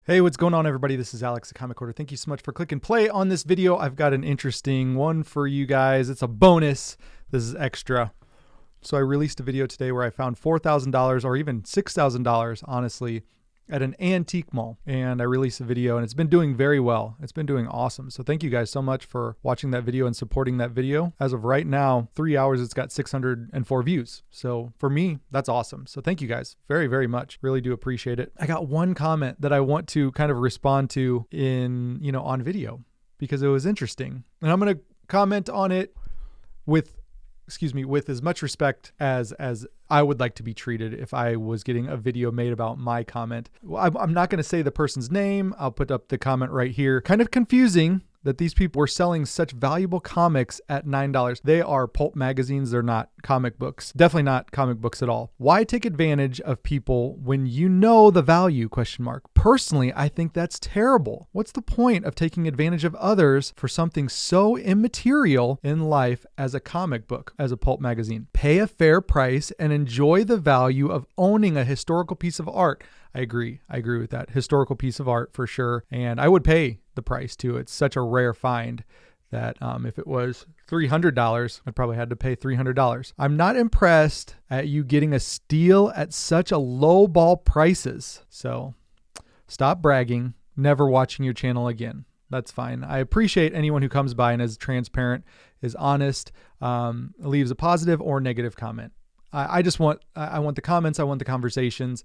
Hey, what's going on, everybody? This is Alex, the Comic Order. Thank you so much for clicking play on this video. I've got an interesting one for you guys. It's a bonus. This is extra. So I released a video today where I found $4,000 or even $6,000, honestly, at an antique mall. And I released a video and it's been doing very well. It's been doing awesome. So thank you guys so much for watching that video and supporting that video. As of right now, 3 hours, it's got 604 views. So for me, that's awesome. So thank you guys very, very much. Really do appreciate it. I got one comment that I want to kind of respond to on video because it was interesting. And I'm going to comment on it with as much respect as I would like to be treated if I was getting a video made about my comment. I'm not going to say the person's name. I'll put up the comment right here. Kind of confusing that these people were selling such valuable comics at $9. They are pulp magazines. They're not comic books. Definitely not comic books at all. Why take advantage of people when you know the value? ? Personally, I think that's terrible. What's the point of taking advantage of others for something so immaterial in life as a comic book, as a pulp magazine? Pay a fair price and enjoy the value of owning a historical piece of art. I agree with that. Historical piece of art for sure. And I would pay the price too. It's such a rare find that if it was $300, I'd probably had to pay $300. I'm not impressed at you getting a steal at such a low ball prices. So stop bragging, never watching your channel again. That's fine. I appreciate anyone who comes by and is transparent, is honest, leaves a positive or negative comment. I want the comments. I want the conversations.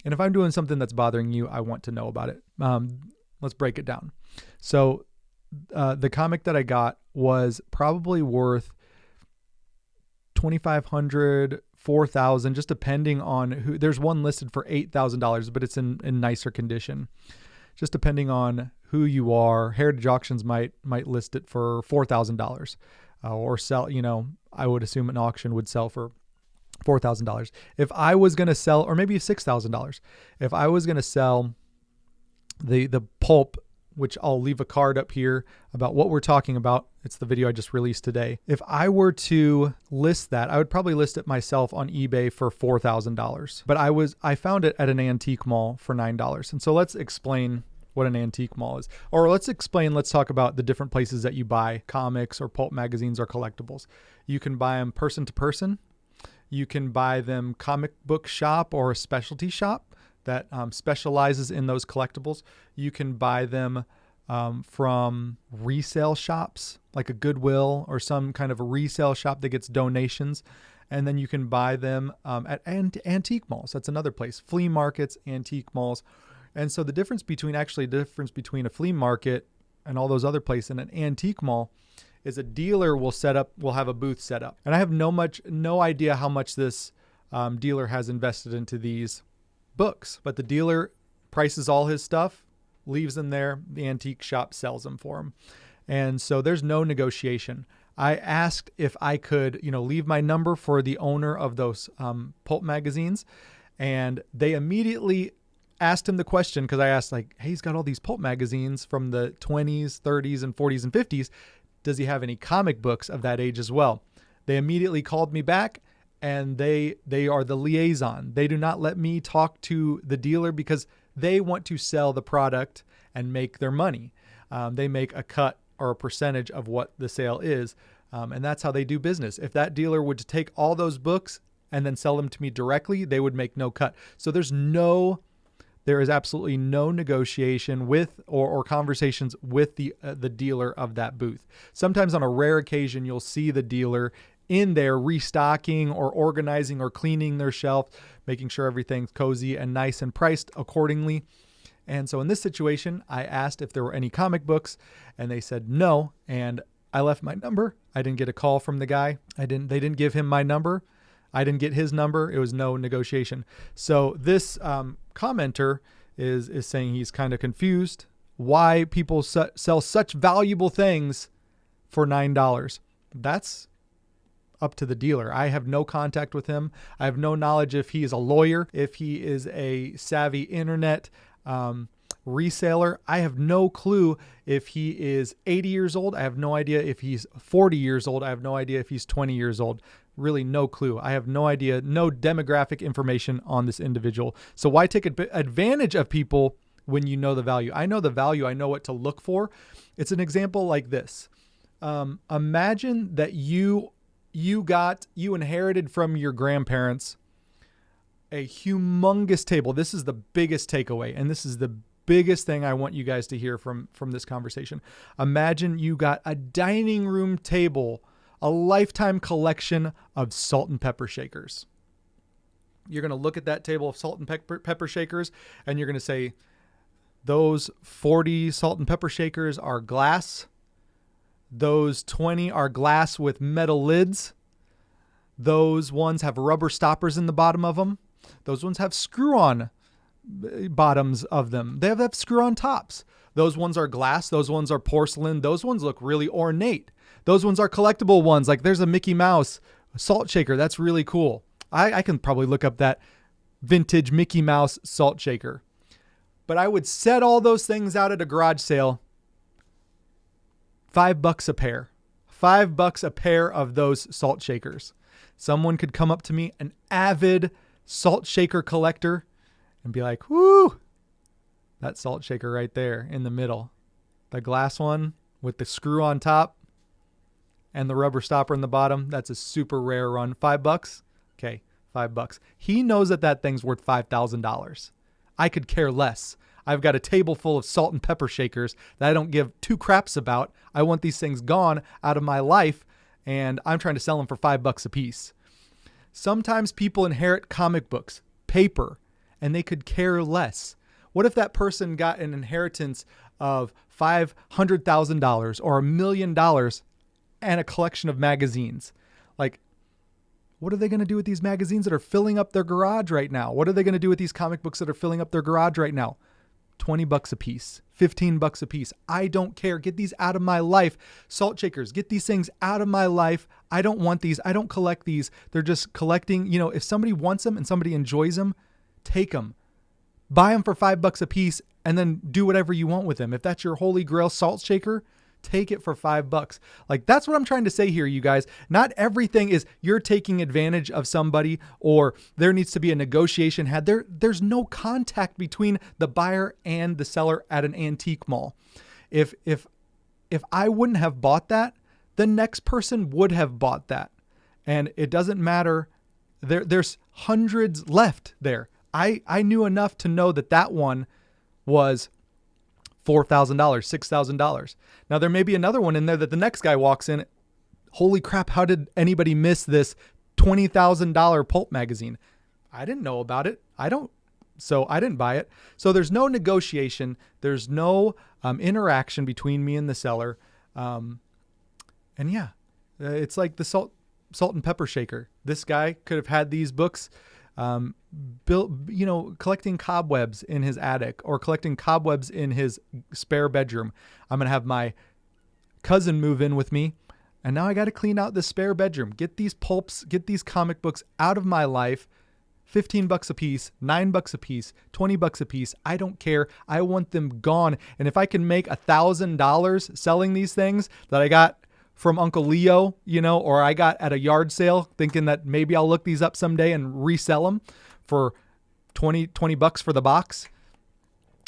And if I'm doing something that's bothering you, I want to know about it. Let's break it down. So the comic that I got was probably worth $2,500, $4,000, just depending on who. There's one listed for $8,000, but it's in nicer condition. Just depending on who you are. Heritage Auctions might list it for $4,000 or sell. I would assume an auction would sell for $4,000. If I was going to sell, or maybe $6,000, if I was going to sell the pulp, which I'll leave a card up here about what we're talking about. It's the video I just released today. If I were to list that, I would probably list it myself on eBay for $4,000. But I found it at an antique mall for $9. And so let's explain what an antique mall is. Or let's talk about the different places that you buy comics or pulp magazines or collectibles. You can buy them person to person. You can buy them comic book shop or a specialty shop that specializes in those collectibles. You can buy them from resale shops like a Goodwill or some kind of a resale shop that gets donations. And then you can buy them at antique malls. That's another place. Flea markets, antique malls. And so the difference between a flea market and all those other places and an antique mall is a dealer will have a booth set up. And I have no idea how much this dealer has invested into these books, but the dealer prices all his stuff, leaves them there. The antique shop sells them for him. And so there's no negotiation. I asked if I could, leave my number for the owner of those pulp magazines. And they immediately asked him the question, because I asked hey, he's got all these pulp magazines from the 20s, 30s, and 40s and 50s. Does he have any comic books of that age as well? They immediately called me back. And they are the liaison. They do not let me talk to the dealer because they want to sell the product and make their money. They make a cut or a percentage of what the sale is. And that's how they do business. If that dealer would take all those books and then sell them to me directly, they would make no cut. So there is absolutely no negotiation with or conversations with the dealer of that booth. Sometimes on a rare occasion, you'll see the dealer in there restocking or organizing or cleaning their shelf, making sure everything's cozy and nice and priced accordingly. And so in this situation, I asked if there were any comic books and they said no. And I left my number. I didn't get a call from the guy. They didn't give him my number. I didn't get his number. It was no negotiation. So this commenter is saying he's kind of confused why people sell such valuable things for $9. That's up to the dealer. I have no contact with him. I have no knowledge if he is a lawyer, if he is a savvy internet reseller. I have no clue if he is 80 years old. I have no idea if he's 40 years old. I have no idea if he's 20 years old. Really no clue. I have no idea, no demographic information on this individual. So why take advantage of people when you know the value. I know the value. I know what to look for. It's an example like this. Imagine that you inherited from your grandparents a humongous table. This is the biggest takeaway, and this is the biggest thing I want you guys to hear from this conversation. Imagine you got a dining room table, a lifetime collection of salt and pepper shakers. You're going to look at that table of salt and pepper shakers, and you're going to say, those 40 salt and pepper shakers are glass. Those 20 are glass with metal lids. Those ones have rubber stoppers in the bottom of them. Those ones have screw-on bottoms of them. They have screw-on tops. Those ones are glass. Those ones are porcelain. Those ones look really ornate. Those ones are collectible ones. Like there's a Mickey Mouse salt shaker. That's really cool. I can probably look up that vintage Mickey Mouse salt shaker. But I would set all those things out at a garage sale. $5 a pair. $5 a pair of those salt shakers. Someone could come up to me, an avid salt shaker collector, and be like, whoo, that salt shaker right there in the middle. The glass one with the screw on top and the rubber stopper in the bottom. That's a super rare run. $5? Okay, $5. He knows that thing's worth $5,000. I could care less. I've got a table full of salt and pepper shakers that I don't give two craps about. I want these things gone out of my life, and I'm trying to sell them for $5 a piece. Sometimes people inherit comic books, paper, and they could care less. What if that person got an inheritance of $500,000 or $1 million and a collection of magazines? Like, what are they going to do with these magazines that are filling up their garage right now? What are they going to do with these comic books that are filling up their garage right now? $20 a piece, $15 a piece. I don't care. Get these out of my life. Salt shakers, get these things out of my life. I don't want these. I don't collect these. They're just collecting. If somebody wants them and somebody enjoys them, take them. Buy them for $5 a piece and then do whatever you want with them. If that's your holy grail salt shaker, take it for $5. Like, that's what I'm trying to say here, you guys. Not everything is you're taking advantage of somebody or there needs to be a negotiation had. There's no contact between the buyer and the seller at an antique mall. If I wouldn't have bought that, the next person would have bought that. And it doesn't matter. There's hundreds left there. I knew enough to know that one was $4,000, $6,000. Now there may be another one in there that the next guy walks in. Holy crap, how did anybody miss this $20,000 pulp magazine? I didn't know about it. So I didn't buy it. So there's no negotiation. There's no interaction between me and the seller. It's like the salt and pepper shaker. This guy could have had these books collecting cobwebs in his attic or collecting cobwebs in his spare bedroom. I'm going to have my cousin move in with me, and now I got to clean out the spare bedroom. Get these pulps, get these comic books out of my life. $15 a piece, $9 a piece, $20 a piece. I don't care. I want them gone. And if I can make $1,000 selling these things that I got from Uncle Leo, or I got at a yard sale thinking that maybe I'll look these up someday and resell them for $20 for the box.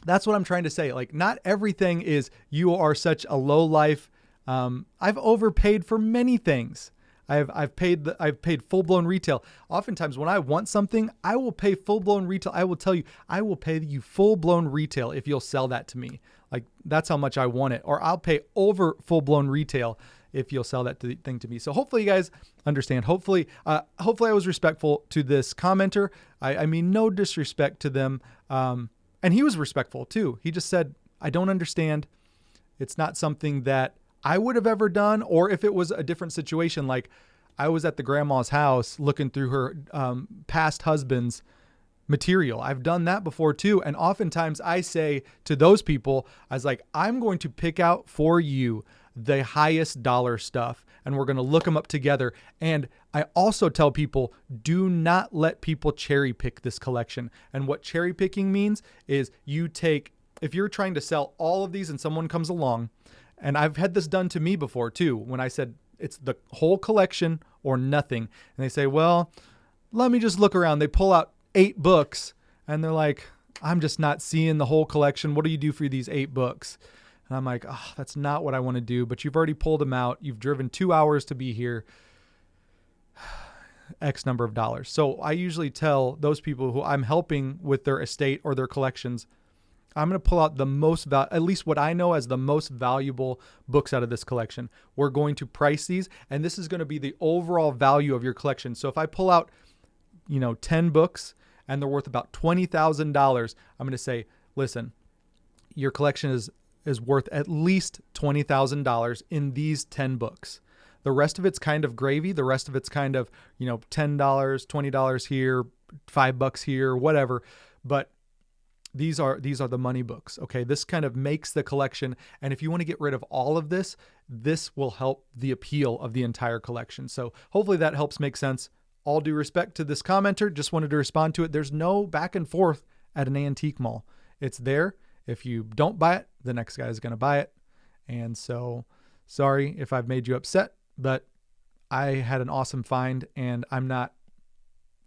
That's what I'm trying to say. Like, not everything is you are such a low life. I've overpaid for many things. I've paid full blown retail. Oftentimes when I want something, I will pay full blown retail. I will tell you, I will pay you full blown retail if you'll sell that to me. Like, that's how much I want it. Or I'll pay over full blown retail if you'll sell that thing to me. So hopefully you guys understand. Hopefully I was respectful to this commenter. I mean, no disrespect to them. And he was respectful too. He just said, I don't understand. It's not something that I would have ever done. Or if it was a different situation, like I was at the grandma's house looking through her past husband's material. I've done that before too. And oftentimes I say to those people, I was like, I'm going to pick out for you the highest dollar stuff, and we're going to look them up together. And I also tell people, do not let people cherry pick this collection. And what cherry picking means is if you're trying to sell all of these and someone comes along, and I've had this done to me before too, when I said it's the whole collection or nothing. And they say, well, let me just look around. They pull out 8 books and they're like, I'm just not seeing the whole collection. What do you do for these 8 books? And I'm like, oh, that's not what I want to do. But you've already pulled them out. You've driven 2 hours to be here. X number of dollars. So I usually tell those people who I'm helping with their estate or their collections, I'm going to pull out the most, at least what I know as the most valuable books out of this collection. We're going to price these, and this is going to be the overall value of your collection. So if I pull out, 10 books and they're worth about $20,000, I'm going to say, listen, your collection is worth at least $20,000 in these 10 books. The rest of it's kind of gravy. The rest of it's kind of, $10, $20 here, $5 here, whatever. But these are the money books. Okay. This kind of makes the collection. And if you want to get rid of all of this, this will help the appeal of the entire collection. So hopefully that helps make sense. All due respect to this commenter, just wanted to respond to it. There's no back and forth at an antique mall. It's there. If you don't buy it, the next guy is going to buy it. And so sorry if I've made you upset, but I had an awesome find and I'm not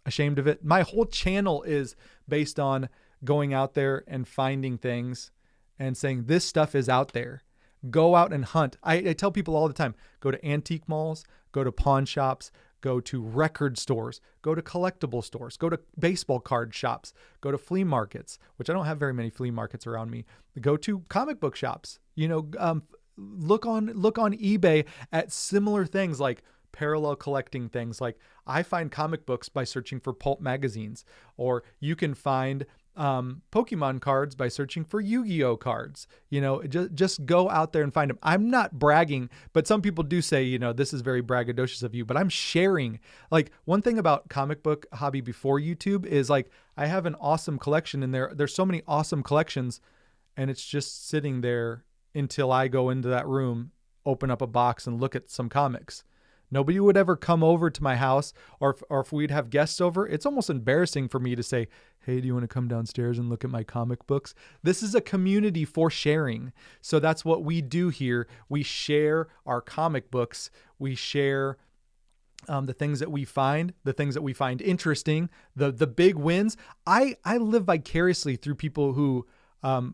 ashamed of it. My whole channel is based on going out there and finding things and saying this stuff is out there. Go out and hunt. I tell people all the time, go to antique malls, go to pawn shops, go to record stores, go to collectible stores, go to baseball card shops, go to flea markets, which I don't have very many flea markets around me. Go to comic book shops, look on eBay at similar things like parallel collecting things. Like I find comic books by searching for pulp magazines, or you can find Pokemon cards by searching for Yu-Gi-Oh cards. Just go out there and find them. I'm not bragging, but some people do say, this is very braggadocious of you, but I'm sharing. Like one thing about comic book hobby before YouTube is like, I have an awesome collection in there. There's so many awesome collections and it's just sitting there until I go into that room, open up a box and look at some comics. Nobody would ever come over to my house, or if we'd have guests over, it's almost embarrassing for me to say, hey, do you want to come downstairs and look at my comic books? This is a community for sharing. So that's what we do here. We share our comic books. We share the things that we find, the things that we find interesting, the big wins. I live vicariously through people who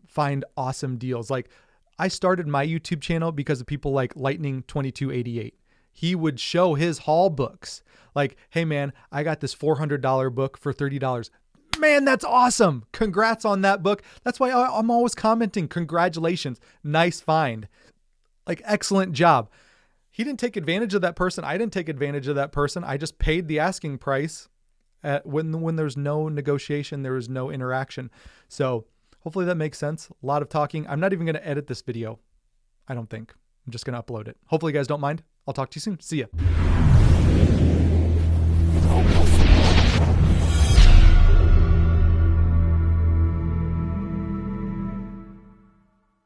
find awesome deals. Like I started my YouTube channel because of people like Lightning 2288. He would show his haul books like, hey man, I got this $400 book for $30. Man, that's awesome. Congrats on that book. That's why I'm always commenting. Congratulations. Nice find. Like, excellent job. He didn't take advantage of that person. I didn't take advantage of that person. I just paid the asking price when there's no negotiation, there was no interaction. So hopefully that makes sense. A lot of talking. I'm not even going to edit this video. I don't think. I'm just going to upload it. Hopefully you guys don't mind. I'll talk to you soon. See ya.